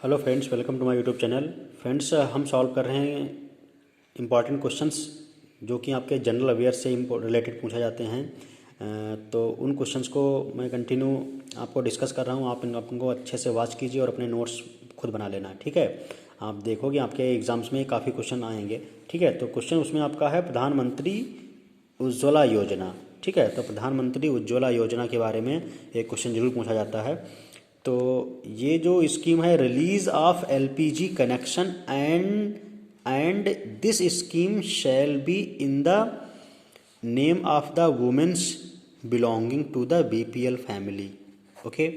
Hello friends, welcome to my YouTube channel. Friends, हम solve कर रहे हैं इम्पॉर्टेंट क्वेश्चंस जो कि आपके जनरल अवेयर से रिलेटेड पूछे जाते हैं। तो उन क्वेश्चंस को मैं कंटिन्यू आपको डिस्कस कर रहा हूँ। आप इनको अच्छे से वॉच कीजिए और अपने नोट्स खुद बना लेना, ठीक है। आप देखोगे आपके एग्ज़ाम्स में काफ़ी क्वेश्चन आएंगे, ठीक है। तो क्वेश्चन उसमें आपका है प्रधानमंत्री उज्ज्वला योजना, ठीक है। तो प्रधानमंत्री उज्ज्वला योजना के बारे में एक क्वेश्चन जरूर पूछा जाता है। तो ये जो स्कीम है, release of LPG connection and this scheme shall be in the name of the womens belonging to the BPL family, okay.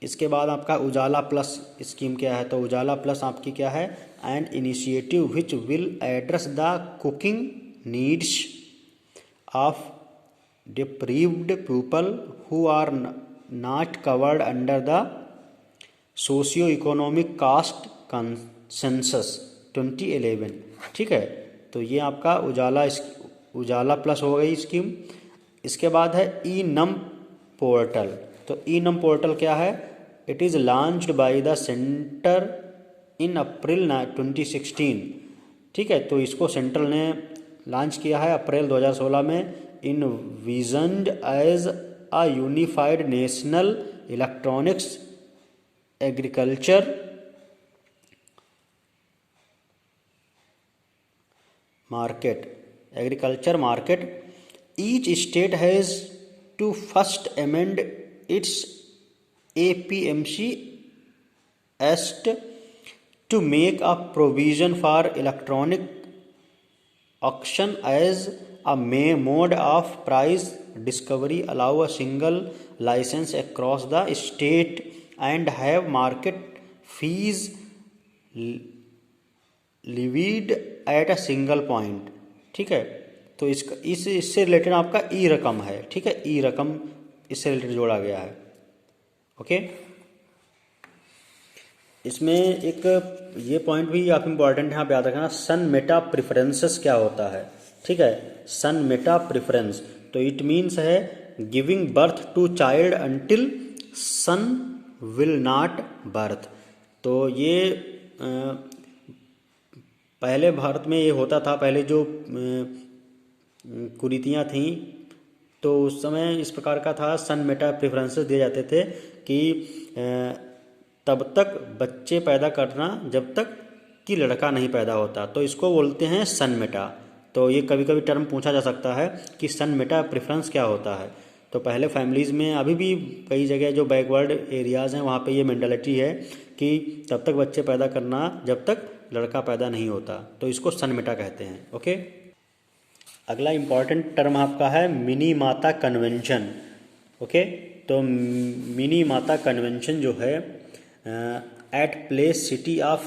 इसके बाद आपका उजाला प्लस स्कीम क्या है? तो उजाला प्लस आपकी क्या है? An initiative which will address the cooking needs of deprived people who are not covered under the socio-economic caste consensus 2011, ठीक है। तो ये आपका उजाला प्लस हो गई स्कीम। इसके बाद है ई नम पोर्टल। तो ई नम पोर्टल क्या है? It is launched by the centre in April 2016, ठीक है। तो इसको सेंट्रल ने लॉन्च किया है अप्रैल 2016 में। Envisioned as a unified national electronics agriculture market, each state has to first amend its APMC Act to make a provision for electronic auction as a mode of price discovery, allow a single license across the state and have market fees levied at a single point, ठीक है। तो इससे related आपका ई रकम है, ठीक है। ई रकम इससे रिलेटेड जोड़ा गया है, ओके। इसमें एक ये पॉइंट भी आप इम्पॉर्टेंट है, आप याद रखना। सन मेटा प्रिफरेंसेस क्या होता है, ठीक है। सन मेटा प्रिफरेंस, तो इट मीन्स है giving birth to child until son will not birth. तो ये पहले भारत में ये होता था। पहले जो कुरीतियाँ थीं तो उस समय इस प्रकार का था, सन मेटा प्रेफरेंसेस दिए जाते थे कि तब तक बच्चे पैदा करना जब तक कि लड़का नहीं पैदा होता, तो इसको बोलते हैं सन मेटा। तो ये कभी कभी टर्म पूछा जा सकता है कि सन मेटा प्रेफरेंस क्या होता है। तो पहले फैमिलीज़ में, अभी भी कई जगह जो बैकवर्ड एरियाज़ हैं वहाँ पे ये मेंटालिटी है कि तब तक बच्चे पैदा करना जब तक लड़का पैदा नहीं होता, तो इसको सन मेटा कहते हैं, ओके। अगला इम्पॉर्टेंट टर्म आपका है मिनी माता कन्वेंशन, ओके। तो मिनी माता कन्वेंशन जो है at place city of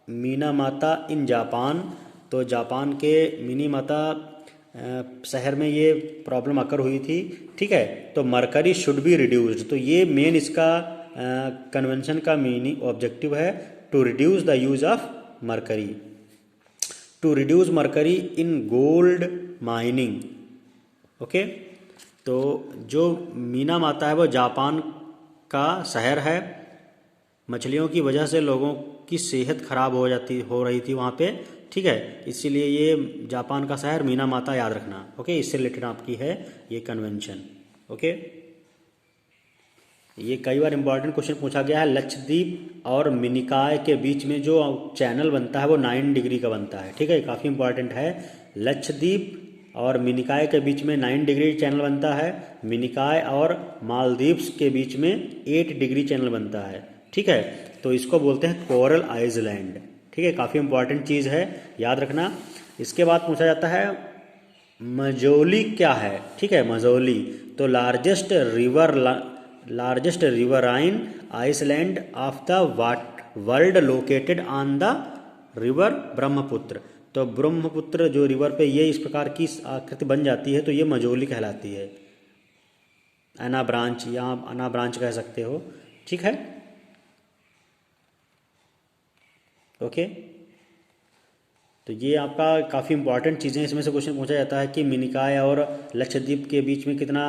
Minamata in Japan. तो जापान के मिनी माता शहर में ये प्रॉब्लम अकर हुई थी, ठीक है। तो मरकरी शुड बी रिड्यूस्ड, तो ये मेन इसका कन्वेंशन का मीनिंग ऑब्जेक्टिव है, to reduce the use of mercury, to reduce mercury in gold mining, okay. तो जो मीना माता है वो जापान का शहर है। मछलियों की वजह से लोगों की सेहत खराब हो रही थी वहाँ पे, ठीक है। इसीलिए ये जापान का शहर मीना माता याद रखना, ओके। इससे रिलेटेड आपकी है ये कन्वेंशन, ओके। ये कई बार इंपॉर्टेंट क्वेश्चन पूछा गया है। लक्षद्वीप और मिनिकॉय के बीच में जो चैनल बनता है वो 9 डिग्री का बनता है, ठीक है। काफ़ी इंपॉर्टेंट है। लक्षद्वीप और मिनिकॉय के बीच में 9 डिग्री चैनल बनता है। मिनिकॉय और मालदीव्स के बीच में 8 डिग्री चैनल बनता है, ठीक है। तो इसको बोलते हैं कोरल आइलैंड, ठीक है। काफ़ी इंपॉर्टेंट चीज़ है, याद रखना। इसके बाद पूछा जाता है मजोली क्या है, ठीक है। मजोली तो largest riverine island of the world located on the river Brahmaputra. तो ब्रह्मपुत्र जो रिवर पे ये इस प्रकार की आकृति बन जाती है तो ये मजोली कहलाती है। अना ब्रांच या अना ब्रांच कह सकते हो, ठीक है, ओके। तो ये आपका काफ़ी इंपॉर्टेंट चीज़ें इसमें से क्वेश्चन पूछा जाता है कि मिनिकॉय और लक्षद्वीप के बीच में कितना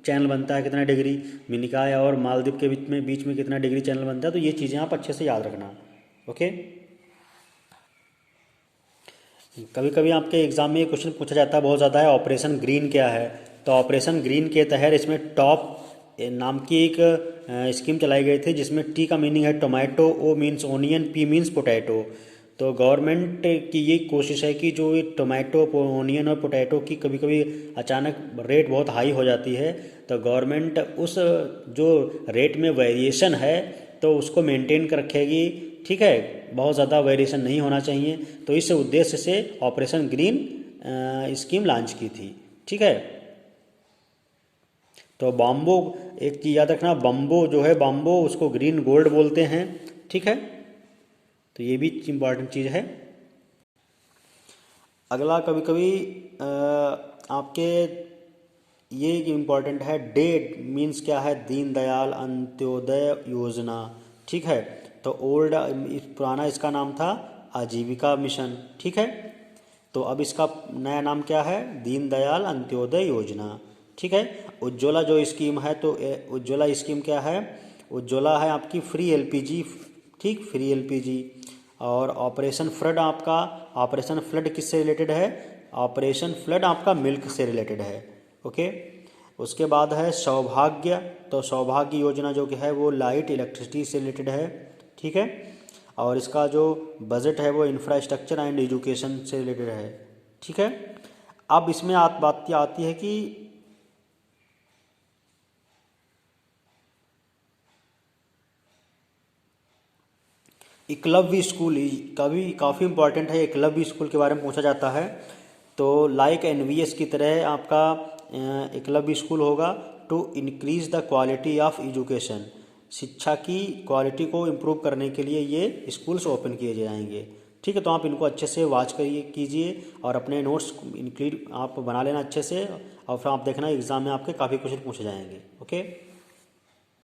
चैनल बनता है, कितना डिग्री, मिनिकॉय और मालदीव के बीच में कितना डिग्री चैनल बनता है। तो ये चीज़ें आप अच्छे से याद रखना। ओके, कभी कभी आपके एग्जाम में ये क्वेश्चन पूछा जाता है बहुत ज़्यादा है, ऑपरेशन ग्रीन क्या है। तो ऑपरेशन ग्रीन के तहत इसमें टॉप नाम की एक स्कीम चलाई गई थी जिसमें टी का मीनिंग है tomato, O means onion, P means potato. तो गवर्नमेंट की ये कोशिश है कि जो ये टोमेटो, ओनियन और पोटैटो की कभी कभी अचानक रेट बहुत हाई हो जाती है, तो गवर्नमेंट उस जो रेट में वेरिएशन है तो उसको मेंटेन कर रखेगी। ठीक है, बहुत ज़्यादा वेरिएशन नहीं होना चाहिए। तो इस उद्देश्य से ऑपरेशन ग्रीन स्कीम लॉन्च की थी। ठीक है, तो बॉम्बो एक चीज़ याद रखना, बम्बो जो है, बॉम्बो उसको ग्रीन गोल्ड बोलते हैं। ठीक है, तो ये भी इम्पॉर्टेंट चीज़ है। अगला कभी कभी आपके ये इम्पॉर्टेंट है, डेट मीन्स क्या है, दीनदयाल अंत्योदय योजना। ठीक है, तो ओल्ड पुराना इसका नाम था आजीविका मिशन। ठीक है, तो अब इसका नया नाम क्या है, दीनदयाल अंत्योदय योजना। ठीक है, उज्ज्वला जो स्कीम है, तो उज्ज्वला स्कीम क्या है, उज्ज्वला है आपकी फ्री एलपीजी। ठीक, फ्री एलपीजी। और ऑपरेशन फ्लड आपका, ऑपरेशन फ्लड किससे रिलेटेड है, ऑपरेशन फ्लड आपका मिल्क से रिलेटेड है। ओके, उसके बाद है सौभाग्य, तो सौभाग्य योजना जो कि है वो लाइट इलेक्ट्रिसिटी से रिलेटेड है। ठीक है, और इसका जो बजट है वो इंफ्रास्ट्रक्चर एंड एजुकेशन से रिलेटेड है। ठीक है, अब इसमें बात आती है कि एकलव्य स्कूल कभी काफ़ी इंपॉर्टेंट है, एकलव्य स्कूल के बारे में पूछा जाता है। तो लाइक एनवीएस की तरह आपका एकलव्य स्कूल होगा to increase the quality of education, शिक्षा की क्वालिटी को इम्प्रूव करने के लिए ये स्कूल्स ओपन किए जाएंगे। ठीक है, तो आप इनको अच्छे से वॉच कीजिए और अपने नोट्स इंक्लूड आप बना लेना अच्छे से, और फिर आप देखना एग्ज़ाम में आपके काफ़ी क्वेश्चन पूछे जाएंगे। ओके।